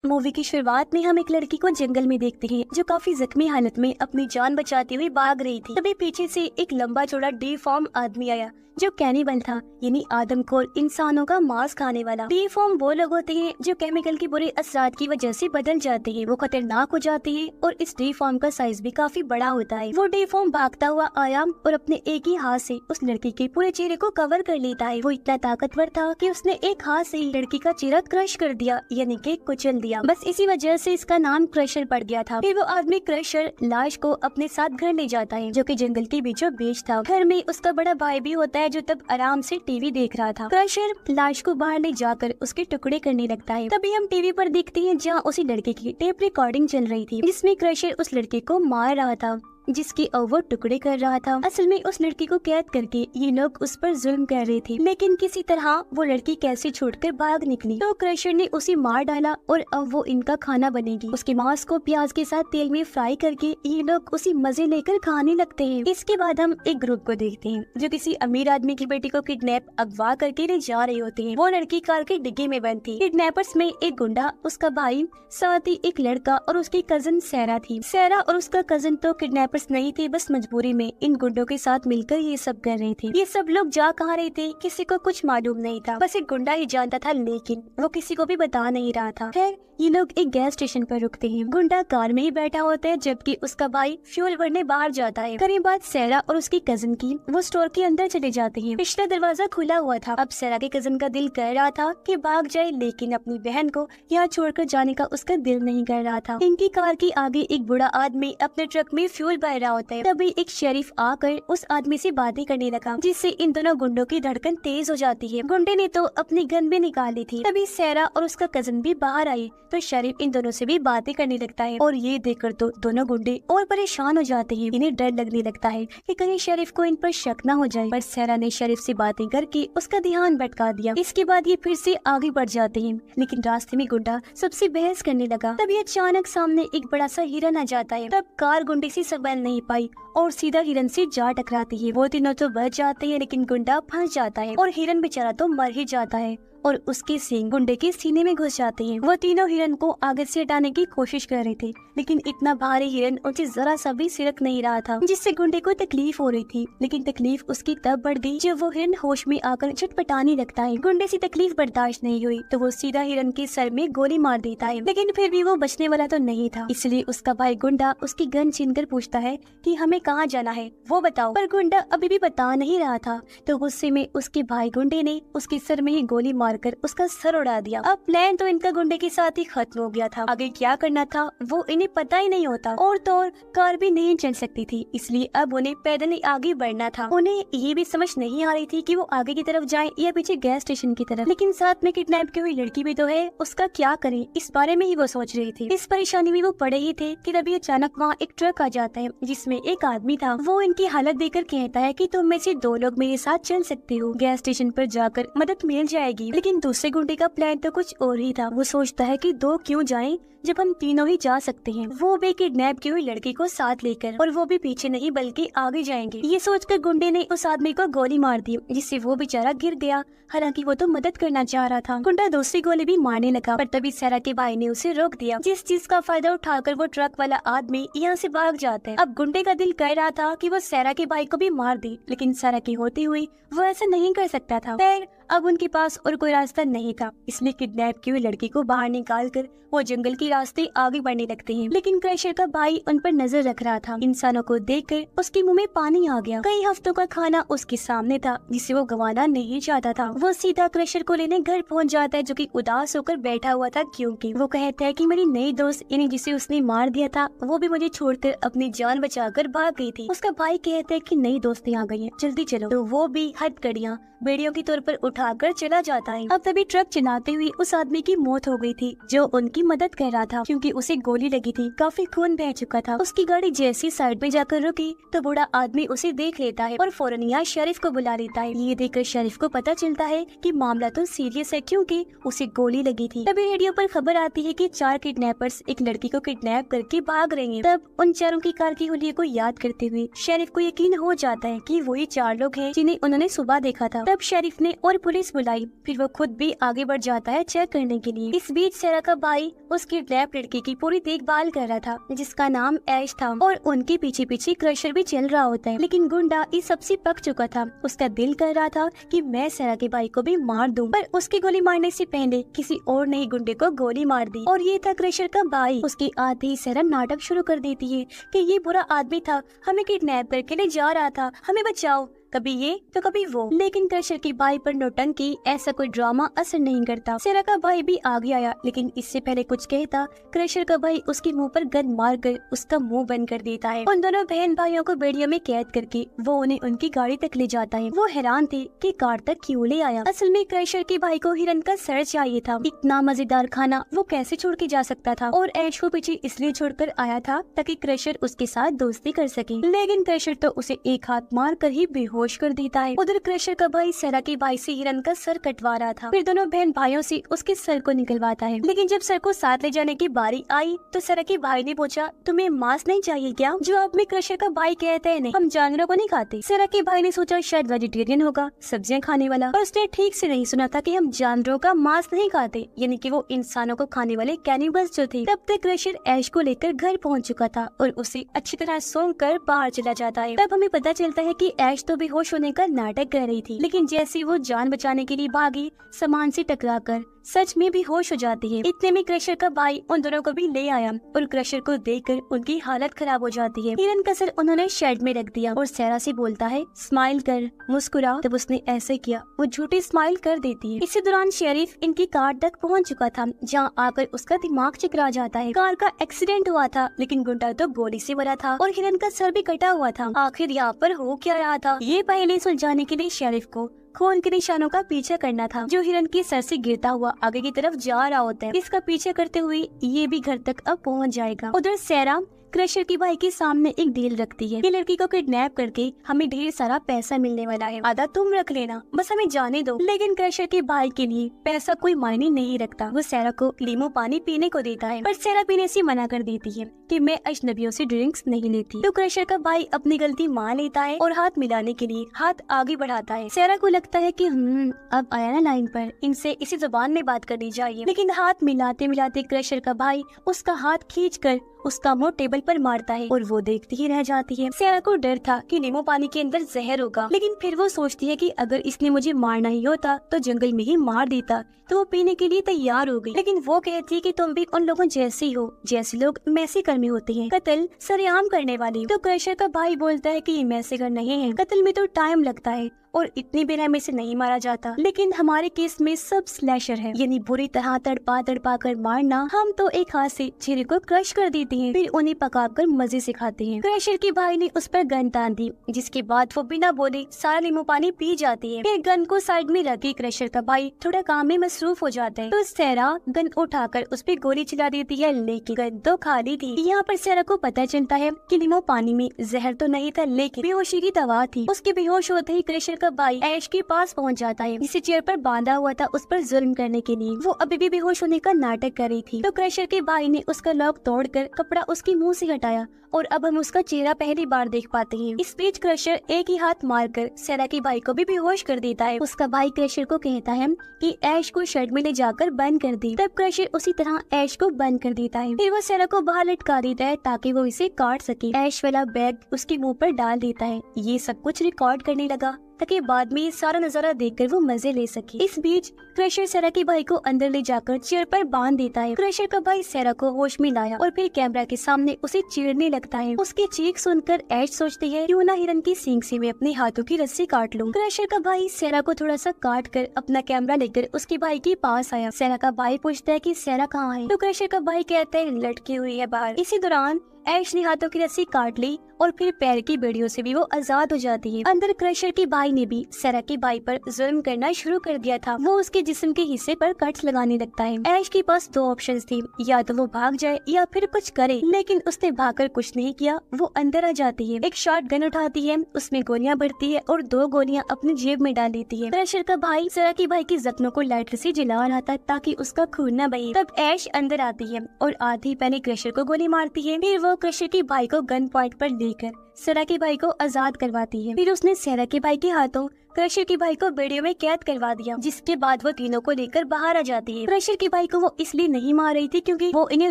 Movie की शुरुआत में हम एक लड़की को जंगल में देखते हैं जो काफी जख्मी हालत में अपनी जान बचाते हुए भाग रही थी। तभी पीछे से एक लंबा चौड़ा डिफॉर्म आदमी आया जो कैनिबल था, यानी आदमखोर, इंसानों का मांस खाने वाला। डिफॉर्म वो लोग होते हैं जो केमिकल के बुरे असरात की वजह से बदल जाते हैं। वो खतरनाक हो जाते हैं और इस डिफॉर्म का साइज भी काफी बड़ा होता है। वो डिफॉर्म भागता हुआ आया और अपने एक ही हाथ से उस लड़की के पूरे चेहरे को कवर कर लेता है। वो इतना ताकतवर था कि उसने एक हाथ से ही लड़की का चेहरा क्रश कर दिया, यानी कि कुचल दिया। बस इसी वजह से इसका नाम क्रशर पड़ गया था। फिर वो आदमी क्रशर लाश को अपने साथ घर ले जाता है, जो कि जंगल के बीचों बीच था। घर में उसका बड़ा भाई भी होता है जो तब आराम से टीवी देख रहा था। क्रशर लाश को बाहर ले जाकर उसके टुकड़े करने लगता है। तभी हम टीवी पर देखते हैं जहाँ उसी लड़के की टेप रिकॉर्डिंग चल रही थी, जिसमें क्रशर उस लड़के को मार रहा था, जिसकी वो टुकड़े कर रहा था। असल में उस लड़की को कैद करके ये लोग उस पर जुल्म कर रहे थे, लेकिन किसी तरह वो लड़की कैसे छूटकर भाग निकली तो क्रशर ने उसे मार डाला और अब वो इनका खाना बनेगी। उसके मांस को प्याज के साथ तेल में फ्राई करके ये लोग उसी मजे लेकर खाने लगते हैं। इसके बाद हम एक ग्रुप को देखते हैं जो किसी अमीर आदमी की बेटी को किडनैप अगवा करके ले जा रहे होते हैं। वो लड़की कार के डिग्गे में बंद थी। किडनैपर्स में एक गुंडा, उसका भाई, साथ ही एक लड़का और उसकी कजन सैरा थी। सैरा और उसका कजन तो किडनैपर नहीं थे, बस मजबूरी में इन गुंडों के साथ मिलकर ये सब कर रहे थे। ये सब लोग जा कहाँ रहे थे किसी को कुछ मालूम नहीं था, बस एक गुंडा ही जानता था, लेकिन वो किसी को भी बता नहीं रहा था। खैर ये लोग एक गैस स्टेशन पर रुकते हैं। गुंडा कार में ही बैठा होता है जबकि उसका भाई फ्यूल भरने बाहर जाता है। करीब बाद सैरा और उसकी कजन की वो स्टोर के अंदर चले जाते हैं। पिछला दरवाजा खुला हुआ था। अब सैरा के कजन का दिल कर रहा था कि भाग जाए, लेकिन अपनी बहन को यहाँ छोड़कर जाने का उसका दिल नहीं कर रहा था। इनकी कार के आगे एक बूढ़ा आदमी अपने ट्रक में फ्यूल भर रहा होता है। तभी एक शेरिफ आकर उस आदमी से बातें करने लगा, जिससे इन दोनों गुंडों की धड़कन तेज हो जाती है। गुंडे ने तो अपनी गन भी निकाली थी। तभी सैरा और उसका कजन भी बाहर आए तो शेरिफ इन दोनों से भी बातें करने लगता है और ये देखकर तो दोनों गुंडे और परेशान हो जाते हैं। इन्हें डर लगने लगता है कि कहीं शेरिफ को इन पर शक न हो जाए, पर सैरा ने शेरिफ से बातें करके उसका ध्यान भटका दिया। इसके बाद ये फिर से आगे बढ़ जाते हैं, लेकिन रास्ते में गुंडा सबसे बहस करने लगा। तभी अचानक सामने एक बड़ा सा हिरन आ जाता है। तब कार गुंडे से संभल नहीं पाई और सीधा हिरन से जा टकराती है। वो तीनों तो बच जाते हैं, लेकिन गुंडा फंस जाता है और हिरन बेचारा तो मर ही जाता है और उसके सींग गुंडे के सीने में घुस जाते हैं। वो तीनों हिरन को आगे से हटाने की कोशिश कर रहे थे, लेकिन इतना भारी हिरन उनसे जरा सा भी सिरक नहीं रहा था, जिससे गुंडे को तकलीफ हो रही थी। लेकिन तकलीफ उसकी तब बढ़ गई जब वो हिरन होश में आकर छटपटाने लगता है। गुंडे से तकलीफ बर्दाश्त नहीं हुई तो वो सीधा हिरन के सर में गोली मार देता है, लेकिन फिर भी वो बचने वाला तो नहीं था। इसलिए उसका भाई गुंडा उसकी गन छीनकर पूछता है कि हमें कहाँ जाना है, वो बताओ। पर गुंडा अभी भी बता नहीं रहा था तो गुस्से में उसके भाई गुंडे ने उसके सर में ही गोली मारकर उसका सर उड़ा दिया। अब प्लान तो इनका गुंडे के साथ ही खत्म हो गया था। आगे क्या करना था वो इन्हें पता ही नहीं होता और तो और कार भी नहीं चल सकती थी, इसलिए अब उन्हें पैदल ही आगे बढ़ना था। उन्हें ये भी समझ नहीं आ रही थी कि वो आगे की तरफ जाएं या पीछे गैस स्टेशन की तरफ, लेकिन साथ में किडनैप की हुई लड़की भी तो है, उसका क्या करें, इस बारे में ही वो सोच रही थी। इस परेशानी में वो पड़े ही थे कि तभी अचानक वहाँ एक ट्रक आ जाता है जिसमें एक आदमी था। वो इनकी हालत देखकर कहता है कि तुम में से 2 लोग मेरे साथ चल सकते हो, गैस स्टेशन पर जाकर मदद मिल जाएगी। लेकिन दूसरे गुंडे का प्लान तो कुछ और ही था। वो सोचता है कि 2 क्यों जाएं जब हम तीनों ही जा सकते हैं, वो भी किडनैप की हुई लड़की को साथ लेकर, और वो भी पीछे नहीं बल्कि आगे जाएंगे। ये सोचकर गुंडे ने उस आदमी को गोली मार दी, जिससे वो बेचारा गिर गया। हालांकि वो तो मदद करना चाह रहा था। गुंडा दूसरी गोली भी मारने लगा, पर तभी सैरा के भाई ने उसे रोक दिया, जिस चीज का फायदा उठाकर वो ट्रक वाला आदमी यहाँ से भाग जाता है। अब गुंडे का दिल कह रहा था कि वो सैरा के भाई को भी मार दे, लेकिन सैरा की होते हुए वो ऐसा नहीं कर सकता था। खैर अब उनके पास और कोई रास्ता नहीं था, इसलिए किडनैप की हुई लड़की को बाहर निकालकर वो जंगल के रास्ते आगे बढ़ने लगते हैं। लेकिन क्रशर का भाई उन पर नजर रख रहा था। इंसानों को देखकर उसके मुंह में पानी आ गया। कई हफ्तों का खाना उसके सामने था जिसे वो गंवाना नहीं चाहता था। वो सीधा क्रशर को लेने घर पहुंच जाता है, जो कि उदास होकर बैठा हुआ था, क्योंकि वो कहता है कि मेरी नई दोस्त यानी जिसे उसने मार दिया था वो भी मुझे छोड़कर अपनी जान बचाकर भाग गई थी। उसका भाई कहता है कि नई दोस्तें आ गई हैं, जल्दी चलो। तो वो भी हथकड़ियाँ बेड़ियों के तौर पर उठाकर चला जाता है। अब तभी ट्रक चलाते हुए उस आदमी की मौत हो गई थी जो उनकी मदद कर रहा था, क्योंकि उसे गोली लगी थी, काफी खून बह चुका था। उसकी गाड़ी जैसी साइड में जाकर रुकी तो बूढ़ा आदमी उसे देख लेता है और फौरन यहाँ शेरिफ को बुला लेता है। ये देखकर शेरिफ को पता चलता है कि मामला तो सीरियस है, क्योंकि उसे गोली लगी थी। तभी रेडियो पर खबर आती है कि 4 किडनैपर्स एक लड़की को किडनैप करके भाग रहे हैं। तब उन चारों की कार की हुलिये को याद करते हुए शेरिफ को यकीन हो जाता है कि वही 4 लोग हैं जिन्हें उन्होंने सुबह देखा था। तब शेरिफ ने और पुलिस बुलाई। फिर वो खुद भी आगे बढ़ जाता है चेक करने के लिए। इस बीच सेरा का भाई उस किडनैप लड़की की पूरी देखभाल कर रहा था जिसका नाम ऐश था, और उनके पीछे पीछे क्रशर भी चल रहा होता है। लेकिन गुंडा इस सबसे पक चुका था। उसका दिल कर रहा था कि मैं सेरा के भाई को भी मार दूं, पर उसकी गोली मारने से पहले किसी और ने ही गुंडे को गोली मार दी, और ये था क्रशर का भाई। उसकी आते ही सेरा नाटक शुरू कर देती है कि ये बुरा आदमी था, हमें किडनैप करके ले जा रहा था, हमें बचाओ। कभी ये तो कभी वो। लेकिन क्रशर की भाई पर नौटंकी ऐसा कोई ड्रामा असर नहीं करता। सेरा का भाई भी आगे आया, लेकिन इससे पहले कुछ कहता क्रशर का भाई उसके मुंह पर गन मारकर उसका मुंह बंद कर देता है। उन दोनों बहन भाइयों को बेड़ियों में कैद करके वो उन्हें उनकी गाड़ी तक ले जाता है। वो हैरान थे कि कार तक क्यों ले आया। असल में क्रशर के भाई को हिरन का सर चाहिए था। इतना मजेदार खाना वो कैसे छोड़ के जा सकता था, और ऐश को पीछे इसलिए छोड़कर आया था ताकि क्रशर उसके साथ दोस्ती कर सके। लेकिन क्रशर तो उसे एक हाथ मार कर ही बेहोश कर देता है। उधर क्रशर का भाई सेरा के भाई से हिरन का सर कटवा रहा था, फिर दोनों बहन भाइयों से उसके सर को निकलवाता है। लेकिन जब सर को साथ ले जाने की बारी आई तो सेरा के भाई ने पूछा, तुम्हें मांस नहीं चाहिए क्या? जवाब में क्रशर का भाई कहता है, नहीं, हम जानवरों को नहीं खाते। सेरा के भाई ने सोचा शायद वेजिटेरियन होगा, सब्जियां खाने वाला, पर उसने ठीक से नहीं सुना था कि हम जानवरों का मांस नहीं खाते, यानी कि वो इंसानों को खाने वाले कैनिबल्स जो थे। तब तक क्रशर ऐश को लेकर घर पहुंच चुका था और उसे अच्छी तरह सूंघ कर बाहर चला जाता है। तब हमें पता चलता है कि ऐश तो बेहोश होने का नाटक कर रही थी, लेकिन जैसे वो जान बचाने के लिए भागी, सामान से टकराकर सच में भी होश हो जाती है। इतने में क्रशर का भाई उन दोनों को भी ले आया और क्रशर को देखकर उनकी हालत खराब हो जाती है। हिरन का सर उन्होंने शेड में रख दिया और सेरा से बोलता है, स्माइल कर, मुस्कुरा। तब उसने ऐसे किया, वो झूठी स्माइल कर देती है। इसी दौरान शेरिफ इनकी कार तक पहुंच चुका था, जहां आकर उसका दिमाग चकरा जाता है। कार का एक्सीडेंट हुआ था, लेकिन गुंडा तो गोली से मरा था और हिरन का सर भी कटा हुआ था। आखिर यहाँ पर हो क्या रहा था, ये पहले सुलझाने के लिए शेरिफ को खून के निशानों का पीछा करना था, जो हिरन के सर से गिरता हुआ आगे की तरफ जा रहा होता है। इसका पीछा करते हुए ये भी घर तक अब पहुंच जाएगा। उधर सेरा क्रशर की भाई के सामने एक डील रखती है कि लड़की को किडनैप करके हमें ढेर सारा पैसा मिलने वाला है, आधा तुम रख लेना, बस हमें जाने दो। लेकिन क्रशर के भाई के लिए पैसा कोई मायने नहीं रखता। वो सेरा को लीमू पानी पीने को देता है, पर सेरा पीने से मना कर देती है कि मैं अजनबियों से ड्रिंक्स नहीं लेती। तो क्रशर का भाई अपनी गलती मान लेता है और हाथ मिलाने के लिए हाथ आगे बढ़ाता है। सेरा को लगता है कि अब आया ना लाइन पर, इनसे इसी जुबान में बात करनी चाहिए। लेकिन हाथ मिलाते मिलाते क्रशर का भाई उसका हाथ खींचकर उसका मुंह टेबल पर मारता है और वो देखती ही रह जाती है। सेरा को डर था कि नींबू पानी के अंदर जहर होगा, लेकिन फिर वो सोचती है कि अगर इसने मुझे मारना ही होता तो जंगल में ही मार देता, तो वो पीने के लिए तैयार हो गई। लेकिन वो कहती है कि तुम भी उन लोगों जैसे ही हो, जैसे लोग मैसेकर में होते हैं, कत्ल सरेआम करने वाली। तो क्रशर का भाई बोलता है कि ये मैसेकर नहीं है, कत्ल में तो टाइम लगता है और इतनी बेरहमी से नहीं मारा जाता, लेकिन हमारे केस में सब स्लैशर है, यानी बुरी तरह तड़पा तड़पा कर मारना। हम तो एक हाथ से चेहरे को क्रश कर देते हैं, फिर उन्हें पकाकर मजे से खाते हैं। क्रशर की भाई ने उस पर गन तान दी, जिसके बाद वो बिना बोले सारा नींबू पानी पी जाती है। फिर गन को साइड में रख के क्रशर का भाई थोड़ा काम में मसरूफ हो जाता है, तो सेरा गन उठाकर उस पर गोली चला देती है, लेकिन गन तो खाली थी। यहाँ पर सेरा को पता चलता है कि नींबू पानी में जहर तो नहीं था, लेकिन बेहोशी की दवा थी। उसके बेहोश होते ही क्रशर का भाई ऐश के पास पहुंच जाता है, जिसे चेयर पर बांधा हुआ था उस पर जुल्म करने के लिए। वो अभी भी बेहोश होने का नाटक कर रही थी, तो क्रशर के भाई ने उसका लॉक तोड़कर कपड़ा उसके मुंह से हटाया और अब हम उसका चेहरा पहली बार देख पाते हैं। इस बीच क्रशर एक ही हाथ मारकर सेरा के भाई को भी बेहोश कर देता है। उसका भाई क्रशर को कहता है कि ऐश को शेड में ले जाकर बंद कर दी। तब क्रशर उसी तरह ऐश को बंद कर देता है, फिर वो सेरा को बाहर लटका देता है ताकि वो इसे काट सके। ऐश वाला बैग उसके मुंह पर डाल देता है। ये सब कुछ रिकॉर्ड करने लगा ताकि बाद में ये सारा नजारा देखकर वो मजे ले सके। इस बीच क्रशर सेरा के भाई को अंदर ले जाकर चेयर पर बांध देता है। क्रशर का भाई सेरा को होश में लाया और फिर कैमरा के सामने उसे चीरने लगता है। उसकी चीख सुनकर ऐश सोचती है क्यों ना हिरन की सींग से मैं अपने हाथों की रस्सी काट लूं। क्रशर का भाई सेरा को थोड़ा सा काट कर अपना कैमरा लेकर उसके भाई के पास आया। सेरा का भाई पूछता है कि सेरा कहाँ है, तो क्रशर का भाई कहता है लटकी हुई है बाहर। इसी दौरान ऐश ने हाथों की रस्सी काट ली और फिर पैर की बेड़ियों से भी वो आजाद हो जाती है। अंदर क्रशर के भाई ने भी सेरा के भाई पर जुल्म करना शुरू कर दिया था। वो उसके जिस्म के हिस्से पर कट्स लगाने लगता है। ऐश के पास दो ऑप्शंस थी, या तो वो भाग जाए या फिर कुछ करे, लेकिन उसने भागकर कुछ नहीं किया। वो अंदर आ जाती है, एक शॉट गन उठाती है, उसमें गोलियां भरती है और 2 गोलियां अपनी जेब में डाल देती है। क्रशर का भाई सेरा के भाई के जख्मों को लाइटर से जला रहा था ताकि उसका खून न बहे। तब ऐश अंदर आती है और आधी पहले क्रशर को गोली मारती है, फिर वो क्रशर के भाई को गन पॉइंट पर लेकर सेरा के भाई को आजाद करवाती है। फिर उसने सेरा के भाई के हाथों क्रशर के भाई को वीडियो में कैद करवा दिया, जिसके बाद वो तीनों को लेकर बाहर आ जाती है। क्रशर के भाई को वो इसलिए नहीं मार रही थी क्योंकि वो इन्हें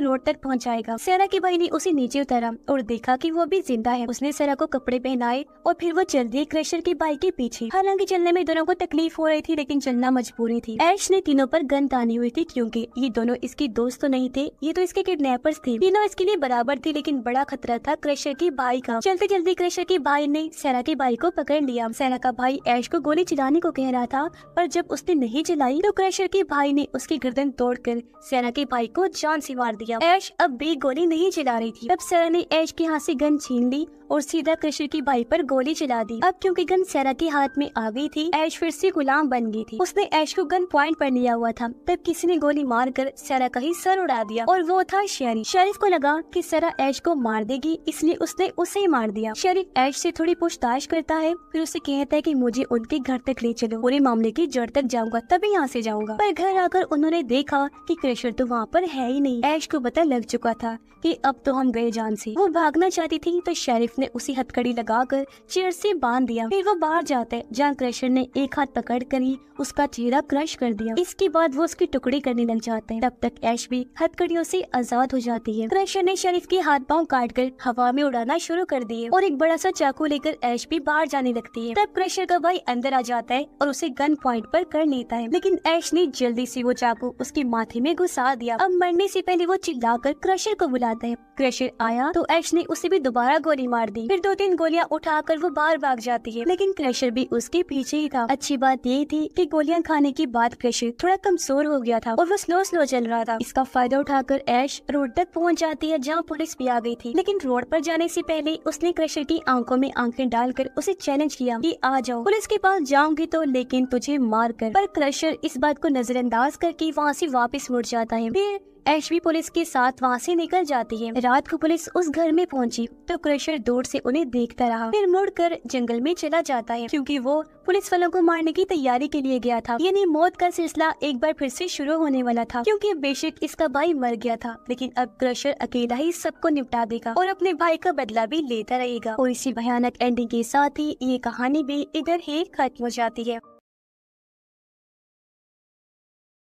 रोड तक पहुंचाएगा। सारा के भाई ने उसे नीचे उतारा और देखा कि वो भी जिंदा है। उसने सारा को कपड़े पहनाए और फिर वो चल दी क्रशर के भाई के पीछे। हालांकि चलने में दोनों को तकलीफ हो रही थी, लेकिन चलना मजबूरी थी। ऐश ने तीनों पर गन तानी हुई थी क्योंकि ये दोनों इसके दोस्त तो नहीं थे, ये तो इसके किडनैपर्स थे। तीनों इसके लिए बराबर थी, लेकिन बड़ा खतरा था क्रशर के भाई का। चलते चलते क्रशर के भाई ने सारा के भाई को पकड़ लिया। सारा का भाई ऐश को गोली चलाने को कह रहा था, पर जब उसने नहीं चलाई तो क्रशर के भाई ने उसकी गर्दन तोड़कर सारा के भाई को जान से मार दिया। ऐश अब भी गोली नहीं चला रही थी। तब सारा ने ऐश के हाथ से गन छीन ली और सीधा क्रशर के भाई पर गोली चला दी। अब क्योंकि गन सारा के हाथ में आ गई थी, ऐश फिर से गुलाम बन गई थी। उसने ऐश को गन पॉइंट पर लिया हुआ था। तब किसी ने गोली मारकर सारा का ही सर उड़ा दिया और वो था शेरिफ। शेरिफ को लगा कि सारा ऐश को मार देगी, इसलिए उसने उसे ही मार दिया। शेरिफ ऐश से थोड़ी पूछताछ करता है, फिर उसे कहता है कि मुझे उनके घर तक ले चलो, पूरे मामले की जड़ तक जाऊंगा, तभी यहाँ से जाऊंगा। पर घर आकर उन्होंने देखा कि क्रशर तो वहाँ पर है ही नहीं। ऐश को पता लग चुका था कि अब तो हम गए जान से। वो भागना चाहती थी तो शेरिफ ने उसी हथकड़ी लगाकर चेयर से बांध दिया। फिर वो बाहर जाता है, जहाँ क्रशर ने एक हाथ पकड़ कर ही उसका चेहरा क्रश कर दिया। इसके बाद वो उसकी टुकड़ी करने लग जाते हैं। तब तक ऐश भी हथकड़ियों से आजाद हो जाती है। क्रशर ने शेरिफ के हाथ पांव काटकर हवा में उड़ाना शुरू कर दिए और एक बड़ा सा चाकू लेकर ऐश भी बाहर जाने लगती है। तब क्रशर का भाई अंदर आ जाता है और उसे गन पॉइंट पर कर लेता है, लेकिन ऐश ने जल्दी से वो चाकू उसके माथे में घुसा दिया। अब मरने से पहले वो चिल्लाकर क्रशर को बुलाता है। क्रशर आया तो ऐश ने उसे भी दोबारा गोली मार दी। फिर 2-3 गोलियां उठाकर वो बाहर भाग जाती है, लेकिन क्रशर भी उसके पीछे ही था। अच्छी बात ये थी कि गोलियां खाने के बाद क्रशर थोड़ा कमजोर हो गया था और वो स्लो चल रहा था। इसका फायदा उठाकर ऐश रोड तक पहुंच जाती है, जहां पुलिस भी आ गई थी। लेकिन रोड पर जाने से पहले उसने क्रशर की आंखों में आंखें डालकर उसे चैलेंज किया कि आ जाओ, पुलिस के पास जाऊंगी तो, लेकिन तुझे मार कर। पर क्रशर इस बात को नजरअंदाज करके वहाँ से वापस मुड़ जाता है। फिर ऐश भी पुलिस के साथ वहाँ से निकल जाती है। रात को पुलिस उस घर में पहुंची तो क्रशर दूर से उन्हें देखता रहा, फिर मुड़कर जंगल में चला जाता है क्योंकि वो पुलिस वालों को मारने की तैयारी के लिए गया था। यानी मौत का सिलसिला एक बार फिर से शुरू होने वाला था, क्योंकि बेशक इसका भाई मर गया था, लेकिन अब क्रशर अकेला ही सबको निपटा देगा और अपने भाई का बदला भी लेता रहेगा। और इसी भयानक एंडिंग के साथ ही ये कहानी भी इधर ही खत्म हो जाती है।